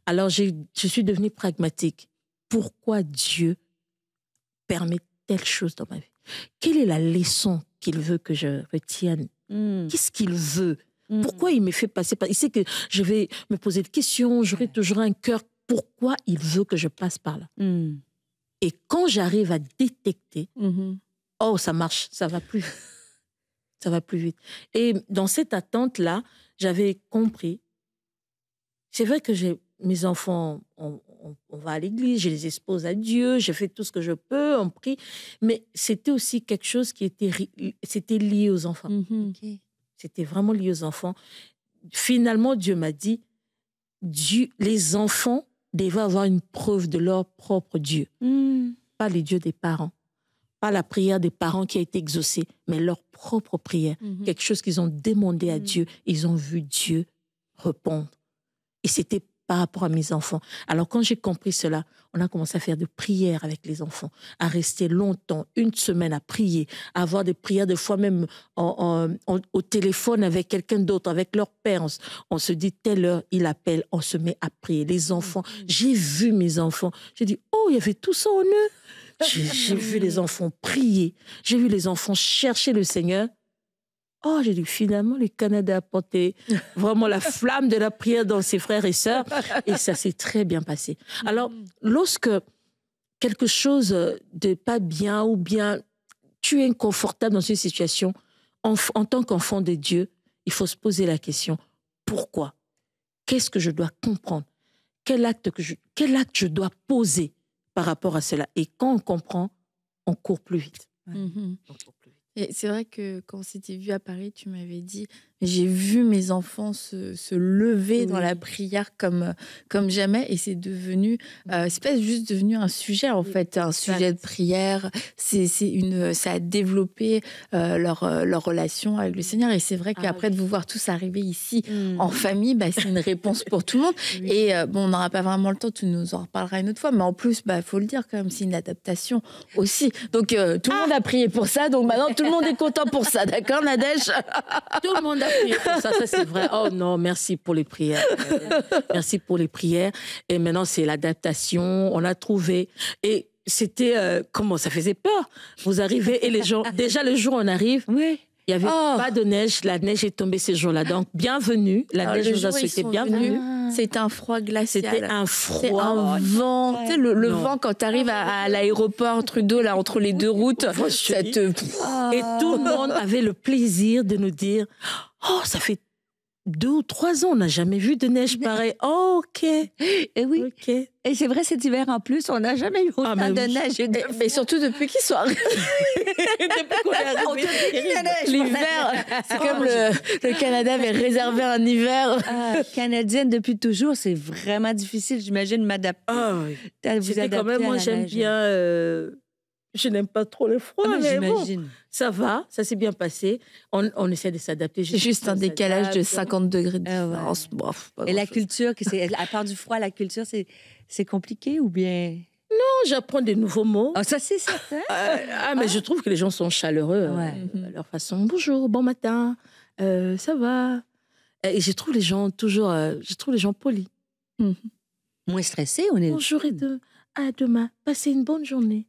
Speaker 3: Alors, je suis devenue pragmatique. Pourquoi Dieu permet telle chose dans ma vie? Quelle est la leçon qu'il veut que je retienne? Qu'est-ce qu'il veut? Pourquoi il me fait passer par... Il sait que je vais me poser des questions, j'aurai toujours un cœur. Pourquoi il veut que je passe par là? Et quand j'arrive à détecter, oh, ça marche, ça va plus vite. Ça va plus vite. Et dans cette attente-là, j'avais compris. C'est vrai que mes enfants, on va à l'église, je les expose à Dieu, je fais tout ce que je peux, on prie. Mais c'était aussi quelque chose qui c'était lié aux enfants. Okay. C'était vraiment lié aux enfants. Finalement, Dieu m'a dit, les enfants devaient avoir une preuve de leur propre Dieu. Pas les dieux des parents. Pas la prière des parents qui a été exaucée, mais leur propre prière. Quelque chose qu'ils ont demandé à Dieu. Ils ont vu Dieu répondre. Et c'était par rapport à mes enfants. Alors, quand j'ai compris cela, on a commencé à faire des prières avec les enfants, à rester longtemps, une semaine à prier, à avoir des prières, des fois même au téléphone avec quelqu'un d'autre, avec leur père. On se dit, telle heure, il appelle, on se met à prier. Les enfants, j'ai vu mes enfants. J'ai dit, oh, il y avait tout ça en eux. J'ai vu les enfants prier. J'ai vu les enfants chercher le Seigneur. Oh, j'ai dit, finalement, le Canada a porté vraiment la flamme de la prière dans ses frères et sœurs. Et ça s'est très bien passé. Alors, lorsque quelque chose de pas bien ou bien tu es inconfortable dans une situation, en tant qu'enfant de Dieu, il faut se poser la question, pourquoi? Qu'est-ce que je dois comprendre? Quel acte je dois poser par rapport à cela? Et quand on comprend, on court plus vite. On court plus vite.
Speaker 1: Et c'est vrai que quand on s'était vu à Paris, tu m'avais dit, j'ai vu mes enfants se lever dans la prière comme jamais, et c'est devenu, c'est pas juste devenu un sujet en fait, un sujet de prière. Ça a développé leur relation avec le Seigneur, et c'est vrai qu'après de vous voir tous arriver ici en famille, c'est une réponse pour tout le monde. Et bon, on n'aura pas vraiment le temps, tu nous en reparleras une autre fois, mais en plus, faut le dire quand même, c'est une adaptation aussi. Donc tout le monde a prié pour ça, donc maintenant tout le monde est content pour ça, d'accord, Nadège?
Speaker 3: Tout le monde a prié pour ça, c'est vrai. Oh non, merci pour les prières. Merci pour les prières. Et maintenant, c'est l'adaptation, on a trouvé. Et c'était, comment, ça faisait peur. Vous arrivez et les gens, déjà le jour où on arrive, il n'y avait pas de neige, la neige est tombée ces jours-là. Donc, bienvenue, la neige nous a souhaité bienvenue.
Speaker 1: C'était un froid glacial.
Speaker 3: C'était un froid.
Speaker 1: C'est un vent. Tu sais, le vent, quand tu arrives à l'aéroport Trudeau, là, entre les deux routes, ça te...
Speaker 3: Et tout le monde avait le plaisir de nous dire, oh, ça fait 2 ou 3 ans, on n'a jamais vu de neige pareille. Oh, OK.
Speaker 2: Et oui. Okay. Et c'est vrai, cet hiver, en plus, on n'a jamais eu autant de neige.
Speaker 1: Mais surtout depuis qu'ils sont arrivés.
Speaker 3: Depuis qu'on est arrivé.
Speaker 1: L'hiver, c'est comme le Canada avait réservé un hiver.
Speaker 2: Canadienne depuis toujours, c'est vraiment difficile, j'imagine, m'adapter.
Speaker 3: Oui. C'était quand même, moi, j'aime bien... Je n'aime pas trop le froid, mais bon, ça va, ça s'est bien passé. On essaie de s'adapter.
Speaker 1: C'est juste un décalage de 50 degrés de différence.
Speaker 2: Et la culture, à part du froid, la culture, c'est compliqué ou bien...
Speaker 3: Non, j'apprends des nouveaux mots.
Speaker 2: Oh, ça, c'est certain.
Speaker 3: Mais je trouve que les gens sont chaleureux à leur façon. Bonjour, bon matin, ça va. Et je trouve les gens polis.
Speaker 2: Moins stressés, on est...
Speaker 3: Bonjour et à demain, passez une bonne journée.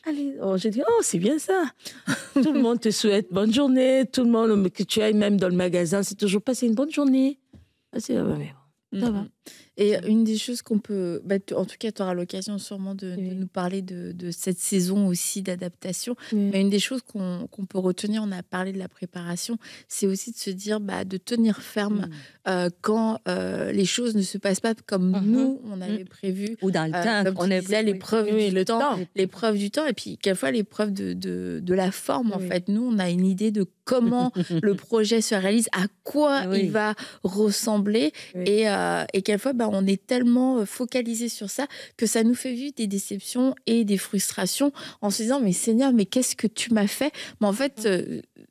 Speaker 3: Allez, j'ai dit, c'est bien ça. Tout le monde te souhaite bonne journée. Tout le monde, que tu ailles même dans le magasin, c'est toujours passer une bonne journée. Ça va.
Speaker 1: Et une des choses qu'on peut... en tout cas, tu auras l'occasion sûrement de nous parler de cette saison aussi d'adaptation. Mais une des choses qu'on peut retenir, on a parlé de la préparation, c'est aussi de se dire, de tenir ferme quand les choses ne se passent pas comme nous, on avait prévu.
Speaker 2: Ou dans le temps.
Speaker 1: Comme tu disais, l'épreuve du temps. L'épreuve du temps. Et puis, quelquefois, l'épreuve de la forme, en fait. Nous, on a une idée de comment le projet se réalise, à quoi il va ressembler. Et quelquefois, on est tellement focalisé sur ça que ça nous fait vivre des déceptions et des frustrations en se disant, mais Seigneur, mais qu'est-ce que tu m'as fait? Mais en fait,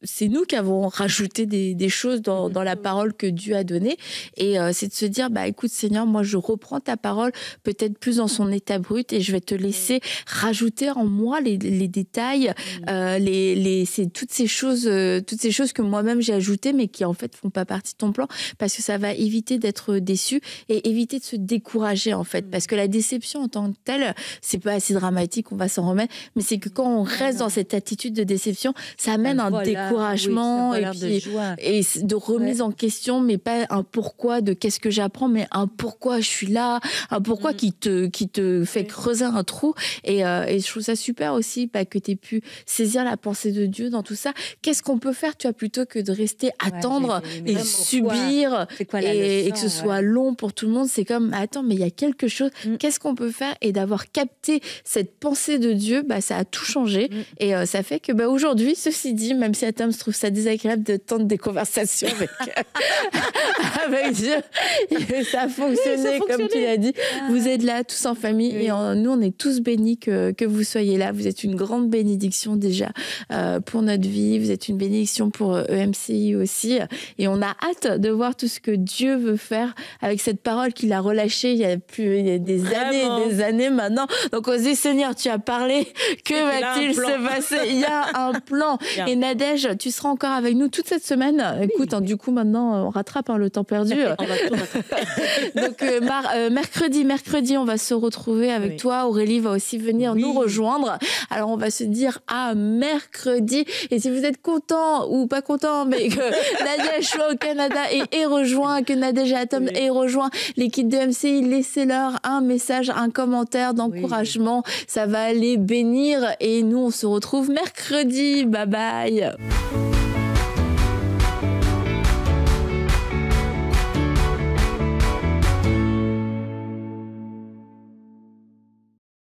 Speaker 1: c'est nous qui avons rajouté des choses dans la parole que Dieu a donnée. Et c'est de se dire, écoute Seigneur, moi je reprends ta parole peut-être plus dans son état brut et je vais te laisser rajouter en moi les détails, c'est toutes ces choses que moi-même j'ai ajoutées mais qui en fait font pas partie de ton plan, parce que ça va éviter d'être déçu et éviter de se décourager en fait, parce que la déception en tant que telle, c'est pas assez dramatique, on va s'en remettre, mais c'est que quand on reste dans cette attitude de déception, ça amène un découragement et de remise en question, mais pas un pourquoi de qu'est-ce que j'apprends, mais un pourquoi je suis là, un pourquoi qui te fait creuser un trou. Et je trouve ça super aussi que tu aies pu saisir la pensée de Dieu dans tout ça. Qu'est-ce qu'on peut faire, tu vois, plutôt que de rester attendre et subir et que ce soit long pour tout le monde. C'est comme, attends, mais il y a quelque chose, qu'est-ce qu'on peut faire? Et d'avoir capté cette pensée de Dieu, ça a tout changé. Et ça fait que aujourd'hui, ceci dit, même si Adam se trouve ça désagréable de tenter des conversations avec Dieu, ça a fonctionné, comme tu l'as dit. Vous êtes là tous en famille et nous, on est tous bénis que vous soyez là. Vous êtes une grande bénédiction déjà pour notre vie. Vous êtes une bénédiction pour EMCI aussi. Et on a hâte de voir tout ce que Dieu veut faire avec cette parole qu'il a relâchée il y a des années maintenant. Donc on se dit, Seigneur, tu as parlé, que va-t-il se passer? Il y a un plan. Et Nadège, tu seras encore avec nous toute cette semaine. Écoute, du coup, maintenant, on rattrape le temps perdu.
Speaker 3: On va tout rattraper.
Speaker 1: Donc, mercredi, on va se retrouver avec toi. Aurélie va aussi venir nous rejoindre. Alors, on va se dire à mercredi. Et si vous êtes content ou pas content, mais que Nadège soit au Canada et ait rejoint, que Nadège et Atom aient rejoint l'équipe de MCI, laissez-leur un message, un commentaire d'encouragement. Ça va les bénir. Et nous, on se retrouve mercredi. Bye bye.